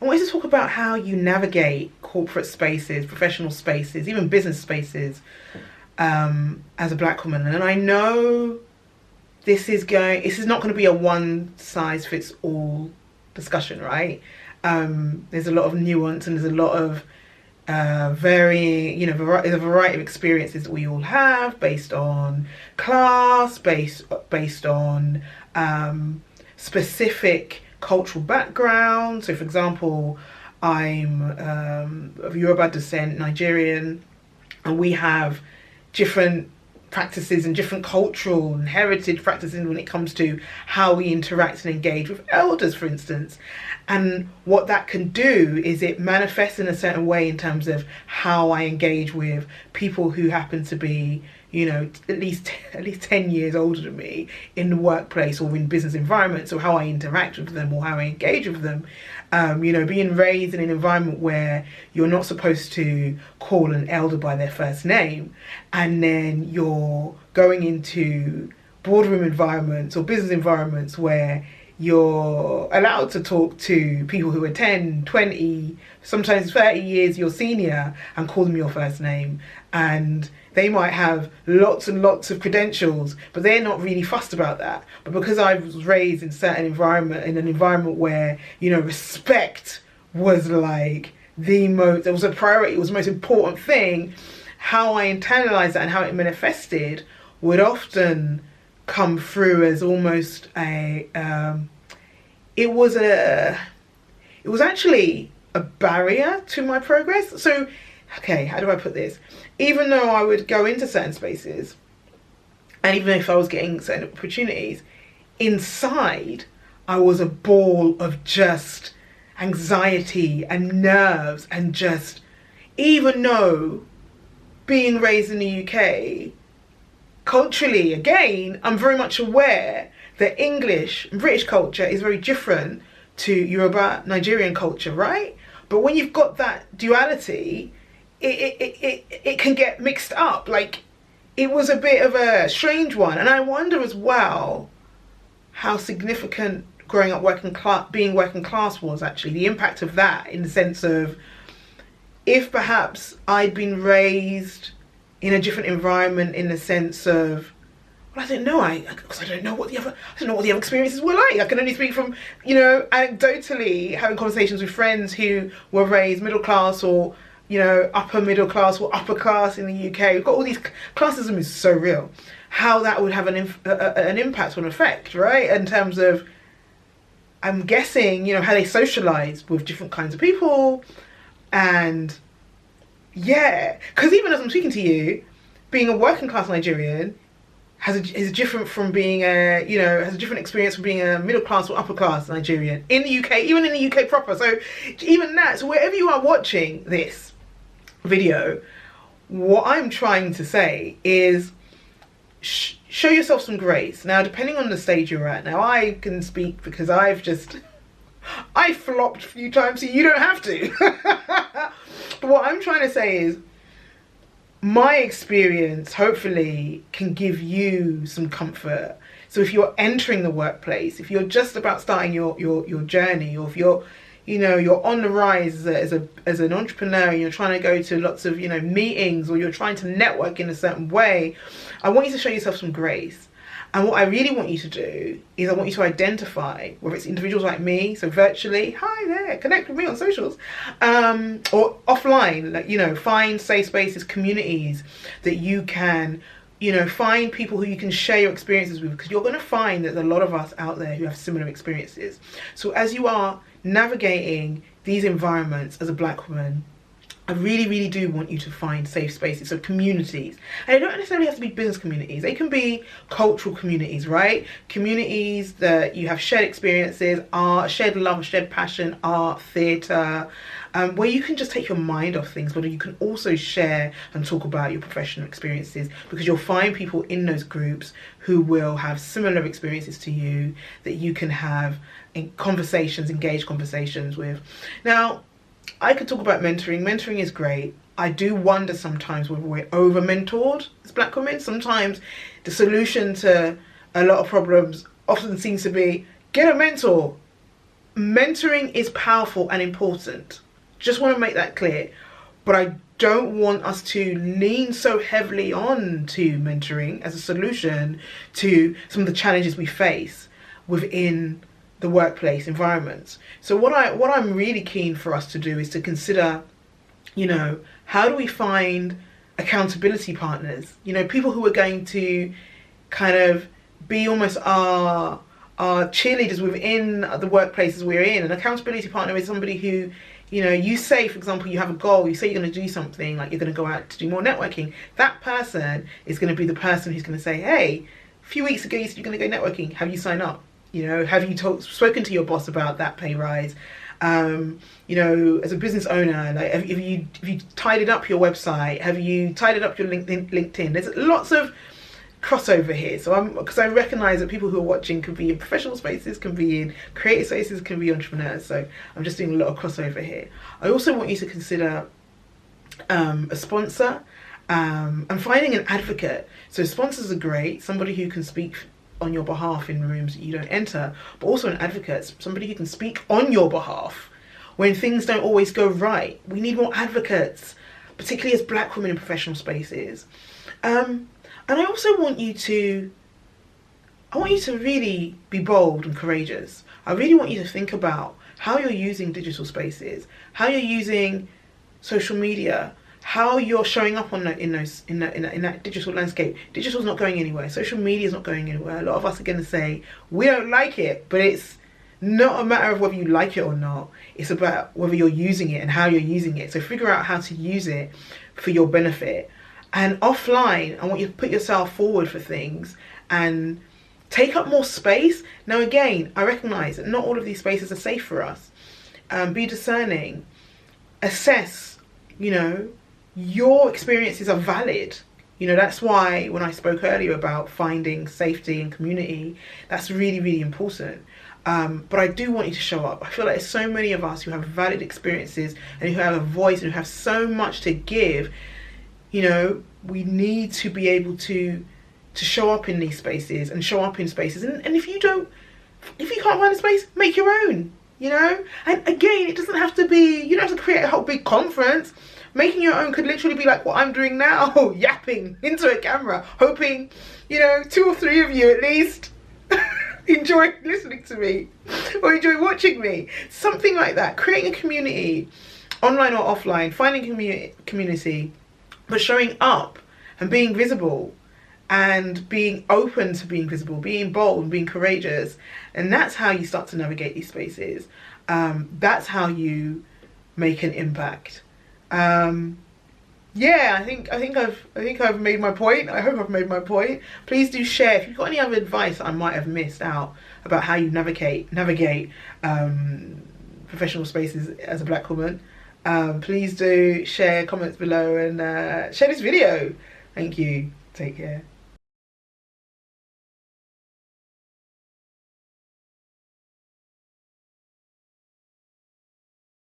I wanted to talk about how you navigate corporate spaces, professional spaces, even business spaces, as a black woman. And I know this is not going to be a one size fits all discussion, right? There's a lot of nuance and there's a lot of varying, there's a variety of experiences that we all have based on class, based on specific cultural background. So, for example, I'm of Yoruba descent, Nigerian, and we have different practices and different cultural and heritage practices when it comes to how we interact and engage with elders, for instance. And what that can do is it manifests in a certain way in terms of how I engage with people who happen to be, at least 10 years older than me in the workplace or in business environments, or how I interact with them or how I engage with them. Being raised in an environment where you're not supposed to call an elder by their first name, and then you're going into boardroom environments or business environments where you're allowed to talk to people who are 10, 20, sometimes 30 years your senior and call them your first name. And they might have lots and lots of credentials, but they're not really fussed about that. But because I was raised in an environment where, respect was like it was a priority, it was the most important thing, how I internalized that and how it manifested would often come through as almost it was actually a barrier to my progress. So, okay, how do I put this? Even though I would go into certain spaces, and even if I was getting certain opportunities, inside I was a ball of just anxiety and nerves, and just, even though being raised in the UK, culturally, again, I'm very much aware that English and British culture is very different to Yoruba Nigerian culture, right? But when you've got that duality, it can get mixed up. Like, it was a bit of a strange one. And I wonder as well how significant growing up being working class was, actually, the impact of that, in the sense of, if perhaps I'd been raised in a different environment, in the sense of, well, I don't know, because I don't know what the other experiences were like. I can only speak from, anecdotally having conversations with friends who were raised middle class, or upper middle class or upper class in the UK. We've got all these, classism is so real. How that would have an impact or an effect, right? In terms of, I'm guessing, how they socialise with different kinds of people. And yeah, because even as I'm speaking to you, being a working class Nigerian is different from being has a different experience from being a middle class or upper class Nigerian in the UK, even in the UK proper. So even that, so wherever you are watching this video, what I'm trying to say is show yourself some grace. Now, depending on the stage you're at, now I can speak because I flopped a few times, so you don't have to. But what I'm trying to say is, my experience hopefully can give you some comfort. So if you're entering the workplace, if you're just about starting your journey, or if you're on the rise as an entrepreneur, and you're trying to go to lots of meetings, or you're trying to network in a certain way, I want you to show yourself some grace. And what I really want you to do is, I want you to identify, whether it's individuals like me, so virtually, hi there, connect with me on socials, or offline, like, find safe spaces, communities that you can, find people who you can share your experiences with, because you're going to find there's a lot of us out there who have similar experiences. So as you are navigating these environments as a black woman, I really, really do want you to find safe spaces, so communities. And they don't necessarily have to be business communities. They can be cultural communities, right? Communities that you have shared experiences, art, shared love, shared passion, art, theatre, where you can just take your mind off things, but you can also share and talk about your professional experiences, because you'll find people in those groups who will have similar experiences to you, that you can have engaged conversations with. Now, I could talk about mentoring. Mentoring is great. I do wonder sometimes whether we're over-mentored as black women. Sometimes the solution to a lot of problems often seems to be, get a mentor. mentoring is powerful and important. Just want to make that clear. But I don't want us to lean so heavily on to mentoring as a solution to some of the challenges we face within the workplace environments. So what I'm really keen for us to do is to consider, you know, how do we find accountability partners? You know, people who are going to kind of be almost our cheerleaders within the workplaces we're in. An accountability partner is somebody who, you know, you say, for example, you have a goal, you say you're going to do something, like you're going to go out to do more networking. That person is going to be the person who's going to say, hey, a few weeks ago you said you're going to go networking. Have you signed up? You know, have you spoken to your boss about that pay rise? You know, as a business owner, like have you tidied up your website? Have you tidied up your LinkedIn? There's lots of crossover here. So because I recognize that people who are watching could be in professional spaces, can be in creative spaces, can be entrepreneurs. So I'm just doing a lot of crossover here. I also want you to consider a sponsor and finding an advocate. So sponsors are great, somebody who can speak on your behalf in rooms that you don't enter, but also an advocate, somebody who can speak on your behalf when things don't always go right. We need more advocates, particularly as black women in professional spaces. And I also want you to really be bold and courageous. I really want you to think about how you're using digital spaces, how you're using social media, how you're showing up in that digital landscape. Digital's not going anywhere. Social media is not going anywhere. A lot of us are going to say we don't like it, but it's not a matter of whether you like it or not. It's about whether you're using it and how you're using it. So figure out how to use it for your benefit. And offline, I want you to put yourself forward for things and take up more space. Now again, I recognise that not all of these spaces are safe for us. Be discerning. Assess, you know, your experiences are valid. You know, that's why when I spoke earlier about finding safety and community, that's really, really important. But I do want you to show up. I feel like there's so many of us who have valid experiences and who have a voice and who have so much to give. You know, we need to be able to show up in these spaces and show up in spaces. And if you can't find a space, make your own, you know? And again, it doesn't have to be, you don't have to create a whole big conference. Making your own could literally be like what I'm doing now, yapping into a camera, hoping, you know, 2 or 3 of you at least enjoy listening to me or enjoy watching me. Something like that. Creating a community, online or offline, finding community, but showing up and being visible and being open to being visible, being bold and being courageous. And that's how you start to navigate these spaces. That's how you make an impact. Yeah, I think I've made my point. I hope I've made my point. Please do share if you've got any other advice that I might have missed out about how you navigate professional spaces as a black woman. Please do share comments below and share this video. Thank you. Take care.